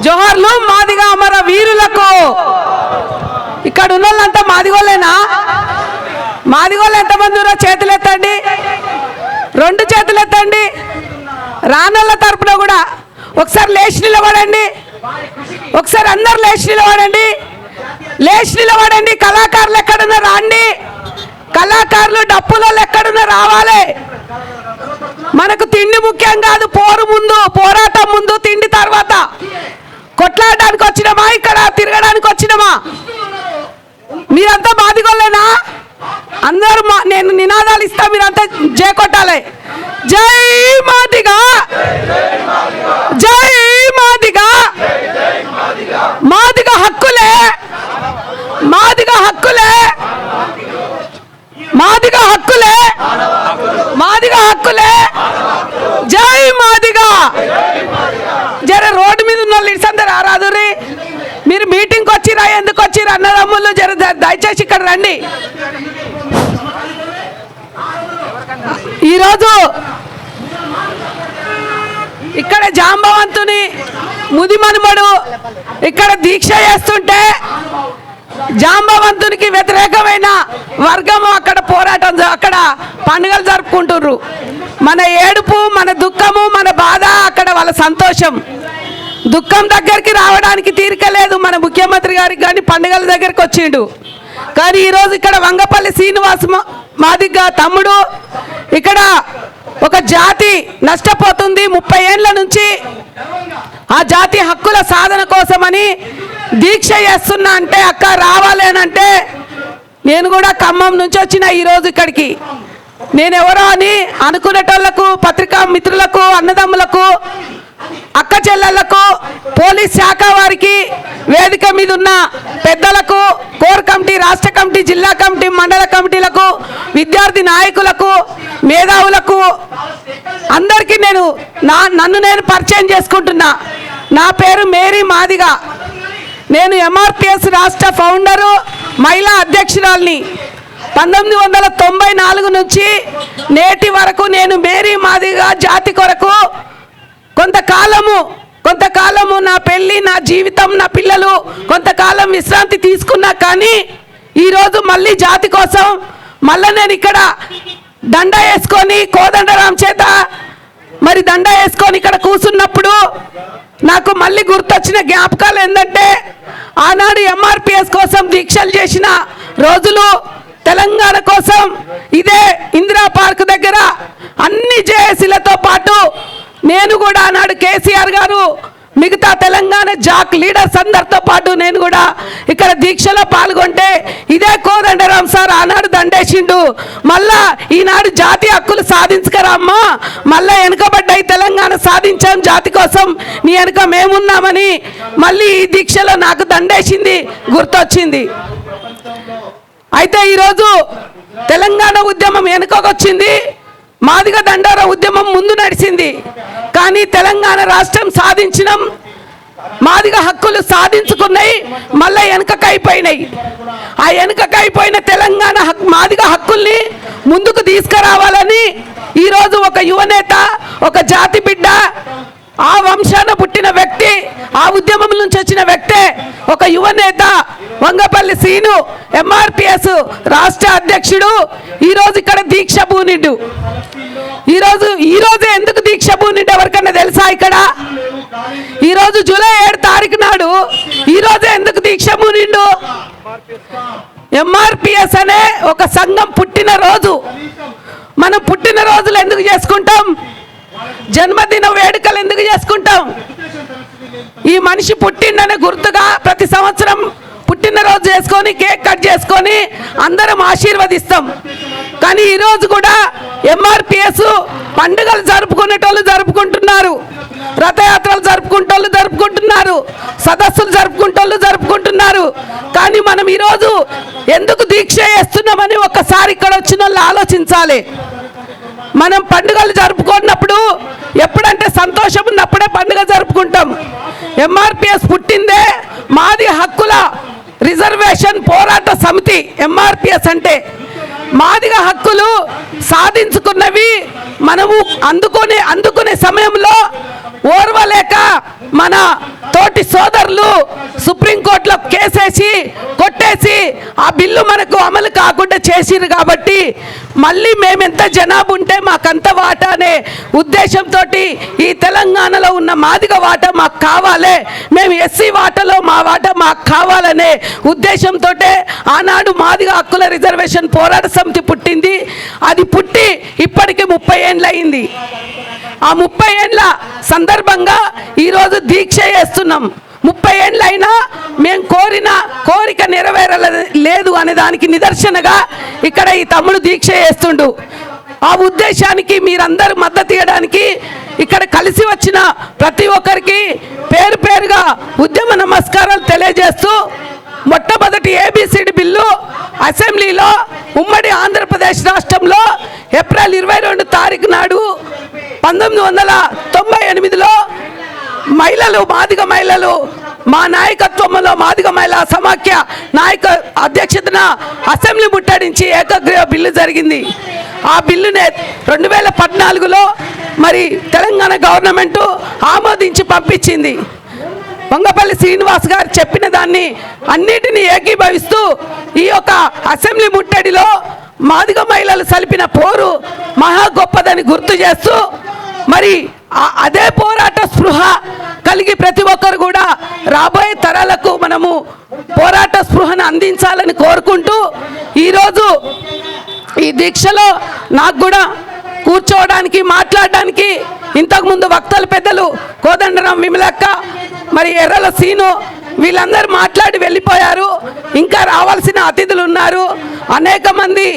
జోహార్లు మాదిగా అమర వీరులకు. ఇక్కడ ఉన్న వాళ్ళంతా మాదిగోళ్ళేనా? మాదిగోళ్ళు ఎంతమంది ఉన్నారో చేతులు ఎత్తండి, 2 చేతులు ఎత్తండి. రానోళ్ళ తరపున కూడా ఒకసారి లేచి నిలబడండి, ఒకసారి అందరు లేచి నిలబడండి, లేచి నిలబడండి. కళాకారులు ఎక్కడున్నా రాండి, కళాకారులు డప్పులలో ఎక్కడున్నా రావాలి. మనకు తిండి ముఖ్యం కాదు, పోరాటం ముందు తిండి తర్వాత. కొట్లాడడానికి వచ్చినామా, ఇక్కడ తిరగడానికి వచ్చినామా? మీరంతా మాదిగోళ్ళేనా? అందరూ నేను నినాదాలు ఇస్తా, మీరంతా జై కొట్టాలి. జై మాదిగా, జై మాదిగా, మాదిగా హక్కులే, మాదిగా హక్కులే, మాదిగా హక్కులే, మాదిగా హక్కులే. జై మాదిగా. జర రోడ్డు మీద ఉన్న వాళ్ళు ఇసందరు ఆరాదురి. మీరు మీటింగ్కి వచ్చిరా, ఎందుకు వచ్చిరా అన్నదమ్ములు? జర దయచేసి ఇక్కడ రండి. ఈరోజు ఇక్కడ జాంబవంతుని ముదిమనుమడు ఇక్కడ దీక్ష చేస్తుంటే జాంబవంతునికి వ్యతిరేకమైన వర్గము అక్కడ పోరాటం, అక్కడ పండుగలు జరుపుకుంటుర్రు. మన ఏడుపు, మన దుఃఖము, మన బాధ, అక్కడ వాళ్ళ సంతోషం. దుఃఖం దగ్గరికి రావడానికి తీరిక లేదు మన ముఖ్యమంత్రి గారికి, కానీ పండుగల దగ్గరికి వచ్చిండు. కానీ ఈరోజు ఇక్కడ వంగపల్లి శ్రీనివాస్ మాదిగా తమ్ముడు, ఇక్కడ ఒక జాతి నష్టపోతుంది 30 ఏళ్ళ నుంచి, ఆ జాతి హక్కుల సాధన కోసమని దీక్ష చేస్తున్నా అంటే అక్క రావాలి అని అంటే, నేను కూడా ఖమ్మం నుంచి వచ్చిన ఈరోజు ఇక్కడికి. నేను ఎవరో అని అనుకునేటోళ్లకు, పత్రికా మిత్రులకు, అన్నదమ్ములకు, అక్క చెల్లెళ్లకు, పోలీస్ శాఖ వారికి, వేదిక మీద ఉన్న పెద్దలకు, కోర్ కమిటీ, రాష్ట్ర కమిటీ, జిల్లా కమిటీ, మండల కమిటీలకు, విద్యార్థి నాయకులకు, మేధావులకు అందరికీ నన్ను నేను పరిచయం చేసుకుంటున్నా. నా పేరు మేరీ మాదిగా. నేను ఎంఆర్పిఎస్ రాష్ట్ర ఫౌండరు, మహిళా అధ్యక్షురాలిని. 1994 నుంచి నేటి వరకు నేను మేరీ మాదిగా జాతి కొరకు కొంతకాలము నా పెళ్ళి, నా జీవితం, నా పిల్లలు కొంతకాలం విశ్రాంతి తీసుకున్నా. కానీ ఈరోజు మళ్ళీ జాతి కోసం మళ్ళీ నేను ఇక్కడ దండ వేసుకొని, కోదండరాం చేత మరి దండ వేసుకొని ఇక్కడ కూర్చున్నప్పుడు నాకు మళ్ళీ గుర్తొచ్చిన జ్ఞాపకాలు ఏంటంటే, ఆనాడు ఎంఆర్పిఎస్ కోసం దీక్షలు చేసిన రోజులు, తెలంగాణ కోసం ఇదే ఇందిరా పార్క్ దగ్గర అన్ని జేఏసీలతో పాటు నేను కూడా ఆనాడు కేసీఆర్ గారు, మిగతా తెలంగాణ జాక్ లీడర్స్ అందరితో పాటు నేను కూడా ఇక్కడ దీక్షలో పాల్గొంటే ఇదే కోదండరాం సార్ ఆనాడు దండేసిండు. మళ్ళా ఈనాడు జాతి హక్కులు సాధించకరామ్మా, మళ్ళా వెనుకబడ్డాయి తెలంగాణ సాధించాం జాతి కోసం, నీ వెనుక మేమున్నామని మళ్ళీ ఈ దీక్షలో నాకు దండేసింది, గుర్తొచ్చింది. అయితే ఈరోజు తెలంగాణ ఉద్యమం వెనుకకొచ్చింది, మాదిగ దండార ఉద్యమం ముందు నడిచింది. కానీ తెలంగాణ రాష్ట్రం సాధించినాం, మాదిగ హక్కులు సాధించుకున్నాయి, మళ్ళీ వెనుకకైపోయినాయి. ఆ వెనుకకైపోయిన తెలంగాణ మాదిగ హక్కుల్ని ముందుకు తీసుకురావాలని ఈరోజు ఒక యువనేత, ఒక జాతి బిడ్డ, ఆ వంశాన పుట్టిన వ్యక్తి, ఆ ఉద్యమం నుంచి వచ్చిన వ్యక్తే ఒక యువనేత వంగపల్లి శ్రీను, ఎంఆర్పిఎస్ రాష్ట్ర అధ్యక్షుడు, ఈరోజు ఇక్కడ దీక్ష పూనిండు. ఈరోజు ఎందుకు దీక్ష పూనిండు ఎవరికన్నా తెలుసా? ఇక్కడ ఈరోజు జూలై 7 తారీఖు నాడు ఈరోజు ఎందుకు దీక్ష పూనిండు? ఎంఆర్పిఎస్ అనే ఒక సంఘం పుట్టిన రోజు. మనం పుట్టిన రోజులు ఎందుకు చేసుకుంటాం? జన్మదిన వేడుకలు ఎందుకు చేసుకుంటాం? ఈ మనిషి పుట్టిండనే గుర్తుగా ప్రతి సంవత్సరం పుట్టినరోజు చేసుకొని కేక్ కట్ చేసుకొని అందరం ఆశీర్వదిస్తాం. కానీ ఈరోజు కూడా ఎంఆర్పిఎస్ పండుగలు జరుపుకునేటోళ్ళు జరుపుకుంటున్నారు, రథయాత్రలు జరుపుకుంటున్నారు, సదస్సులు జరుపుకుంటున్నారు. కానీ మనం ఈరోజు ఎందుకు దీక్ష చేస్తున్నామని ఒక్కసారి ఇక్కడ వచ్చిన వాళ్ళు ఆలోచించాలి. మనం పండుగలు జరుపుకున్నప్పుడు ఎప్పుడంటే సంతోషం ఉన్నప్పుడే పండుగ జరుపుకుంటాం. ఎంఆర్పిఎస్ పుట్టిందే మాది హక్కుల రిజర్వేషన్ పోరాట సమితి ఎంఆర్పిఎస్ అంటే మాదిగ హక్కులు సాధించుకున్నవి మనము అందుకునే సమయంలో ఓర్వలేక మన తోటి సోదరులు సుప్రీంకోర్టులో కేసేసి కొట్టేసి ఆ బిల్లు మనకు అమలు కాకుండా చేసిరు కాబట్టి మళ్ళీ మేమెంత జనాభా ఉంటే మాకంత వాటా అనే ఉద్దేశంతో ఈ తెలంగాణలో ఉన్న మాదిగ వాటా మాకు కావాలి, మేము ఎస్సీ వాటాలో మా వాటా మాకు కావాలనే ఉద్దేశంతో ఆనాడు మాదిగ హక్కుల రిజర్వేషన్ పోరాట సమితి పుట్టింది. అది పుట్టి ఇప్పటికి 30 ఏళ్ళు అయింది. ఆ 30 ఏళ్ళ సందర్భంగా ఈరోజు దీక్ష చేస్తున్నాం. 30 ఏళ్ళైనా మేము కోరిన కోరిక నెరవేరలేదు అనే దానికి నిదర్శనగా ఇక్కడ ఈ తమ్ముడు దీక్ష చేస్తుండు. ఆ ఉద్దేశానికి మీరందరూ మద్దతు ఇవ్వడానికి ఇక్కడ కలిసి వచ్చిన ప్రతి ఒక్కరికి పేరు పేరుగా ఉద్యమ నమస్కారాలు తెలియజేస్తూ, మొట్టమొదటి ఏబిసిడి బిల్లు అసెంబ్లీలో ఉమ్మడి ఆంధ్రప్రదేశ్ రాష్ట్రంలో ఏప్రిల్ 22 తారీఖు నాడు 1998లో మహిళలు మాదిగ మహిళలు మా నాయకత్వంలో మాదిగ మహిళా సమాఖ్య నాయక అధ్యక్షతన అసెంబ్లీ ముట్టడించి ఏకగ్రీవ బిల్లు జరిగింది. ఆ బిల్లునే 2014లో మరి తెలంగాణ గవర్నమెంట్ ఆమోదించి పంపించింది. వంగపల్లి శ్రీనివాస్ గారు చెప్పిన దాన్ని అన్నిటినీ ఏకీభవిస్తూ ఈ యొక్క అసెంబ్లీ ముట్టడిలో మాదిగ మహిళలు సలిపిన పోరు మహా గొప్పదని గుర్తు చేస్తూ, మరి అదే పోరాట స్పృహ కలిగి ప్రతి ఒక్కరు కూడా రాబోయే తరాలకు మనము పోరాట స్పృహను అందించాలని కోరుకుంటూ, ఈరోజు ఈ దీక్షలో నాకు కూడా కూర్చోవడానికి మాట్లాడడానికి ఇంతకుముందు వక్తలు పెద్దలు కోదండరాం విమలక్క మరి ఎర్రల సీను వీళ్ళందరూ మాట్లాడి వెళ్ళిపోయారు. ఇంకా రావాల్సిన అతిథులు ఉన్నారు. అనేక మంది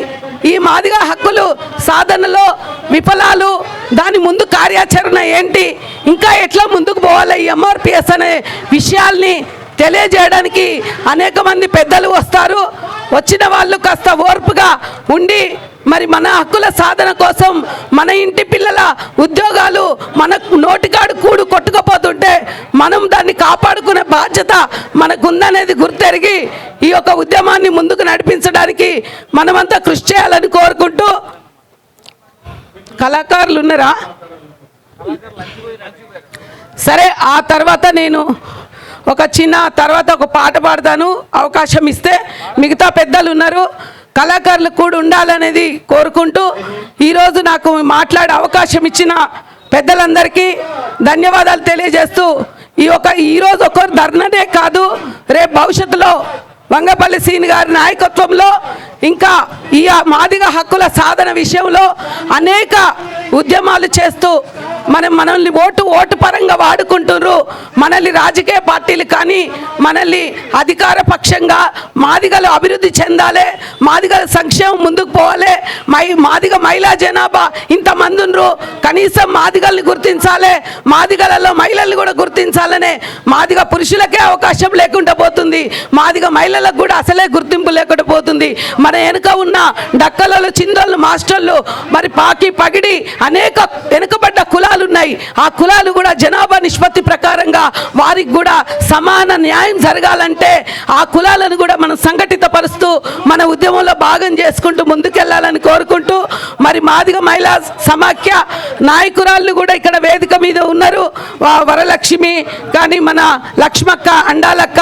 ఈ మాదిగ హక్కులు సాధనలో విఫలాలు, దాని ముందు కార్యాచరణ ఏంటి, ఇంకా ఎట్లా ముందుకు పోవాలి ఈ ఎంఆర్పిఎస్ అనే విషయాల్ని తెలియజేయడానికి అనేక మంది పెద్దలు వస్తారు. వచ్చిన వాళ్ళు కాస్త ఓర్పుగా ఉండి మరి మన హక్కుల సాధన కోసం మన ఇంటి పిల్లల ఉద్యోగాలు మన నోటికాడు కూడు కొట్టుకుపోతుంటే మనం దాన్ని కాపాడుకునే బాధ్యత మనకుందనేది గుర్తెరిగి ఈ యొక్క ఉద్యమాన్ని ముందుకు నడిపించడానికి మనమంతా కృషి చేయాలని కోరుకుంటూ, కళాకారులు ఉన్నారా? సరే, ఆ తర్వాత నేను ఒక పాట పాడతాను. అవకాశం ఇస్తే మిగతా పెద్దలు ఉన్నారు, కళాకారులు కూడా ఉండాలనేది కోరుకుంటూ ఈరోజు నాకు మాట్లాడే అవకాశం ఇచ్చిన పెద్దలందరికీ ధన్యవాదాలు తెలియజేస్తూ, ఈరోజు ఒకరు ధర్నానే కాదు, రేపు భవిష్యత్తులో వంగపల్లి సీని గారి నాయకత్వంలో ఇంకా ఈ మాదిగ హక్కుల సాధన విషయంలో అనేక ఉద్యమాలు చేస్తూ మనల్ని ఓటు పరంగా వాడుకుంటున్నారు. మనల్ని రాజకీయ పార్టీలు కానీ మనల్ని అధికార పక్షంగా మాదిగలు అభివృద్ధి చెందాలి, మాదిగల సంక్షేమం ముందుకు పోవాలి, మాదిగ మహిళా జనాభా ఇంతమంది ఉన్నారు, కనీసం మాదిగల్ని గుర్తించాలి, మాదిగలలో మహిళల్ని కూడా గుర్తించాలనే మాదిగ పురుషులకే అవకాశం లేకుండా పోతుంది, మాదిగ మహిళలకు కూడా అసలే గుర్తింపు లేకుండా పోతుంది. మన వెనుక ఉన్న డక్కలలో చిందోళ్ళు మాస్టర్లు మరి పాకి పగిడి అనేక వెనుకబడ్డ కులాలు ఉన్నాయి. ఆ కులాలు కూడా జనాభా నిష్పత్తి ప్రకారంగా వారికి కూడా సమాన న్యాయం జరగాలంటే ఆ కులాలను కూడా మనం సంఘటిత పరుస్తూ మన ఉద్యమంలో భాగం చేసుకుంటూ ముందుకెళ్లాలని కోరుకుంటూ, మరి మాదిగ మహిళా సమాఖ్య నాయకురాళ్ళు కూడా ఇక్కడ వేదిక మీద ఉన్నారు. వరలక్ష్మి కానీ మన లక్ష్మక్క, అండాలక్క,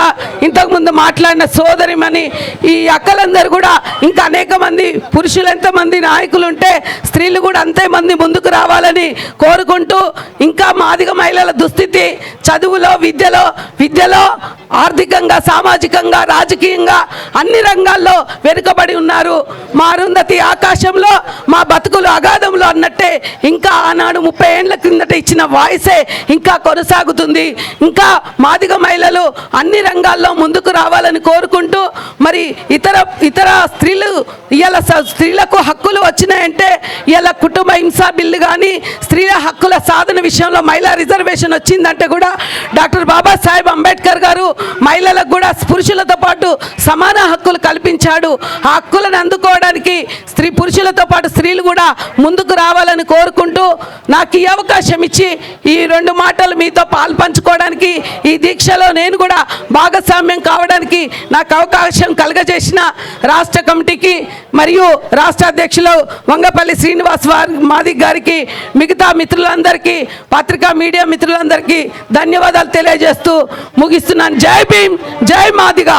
ఇంతకుముందు మాట్లాడిన సోదరిమణి, ఈ అక్కలందరూ కూడా ఇంకా అనేక మంది పురుషులు ఎంతమంది నాయకులు ఉంటే స్త్రీలు కూడా అంతే మంది ముందుకు రావాలని కోరుకుంటూ, ఇంకా మాదిగ మహిళల దుస్థితి చదువులో విద్యలో ఆర్థికంగా సామాజికంగా రాజకీయంగా అన్ని రంగాల్లో వెనుకబడి ఉన్నారు. మా అరుంధతి ఆకాశంలో మా బతుకులు అగాధంలో అన్నట్టే ఇంకా ఆనాడు 30 ఏళ్ల క్రిందట ఇచ్చిన వాయిసే ఇంకా కొనసాగుతుంది. ఇంకా మాదిగ మహిళలు అన్ని రంగాల్లో ముందుకు రావాలని కోరుకుంటూ, మరి ఇతర స్త్రీలకు హక్కులు వచ్చినాయంటే ఇలా కుటుంబ హింసా బిల్లు కానీ స్త్రీల హక్కుల సాధన విషయంలో మహిళా రిజర్వేషన్ వచ్చిందంటే కూడా డాక్టర్ బాబాసాహెబ్ అంబేద్కర్ గారు మహిళలకు కూడా పురుషులతో పాటు సమాన హక్కులు కల్పించాడు. ఆ హక్కులను అందుకోవడానికి పురుషులతో పాటు స్త్రీలు కూడా ముందుకు రావాలని కోరుకుంటూ, నాకు ఈ అవకాశం ఇచ్చి ఈ 2 మాటలు మీతో పాల్పంచుకోవడానికి, ఈ దీక్షలో నేను కూడా భాగస్వామ్యం కావడానికి నాకు అవకాశం కలుగజేసిన రాష్ట్ర కమిటీకి మరియు రాష్ట్ర అధ్యక్షులు వంగపల్లి శ్రీనివాస్ మాదిగ గారికి, మిగతా మిత్రులందరికీ, పత్రికా మీడియా మిత్రులందరికీ ధన్యవాదాలు తెలియజేస్తూ ముగిస్తున్నాను. జై భీమ్, జై మాదిగ.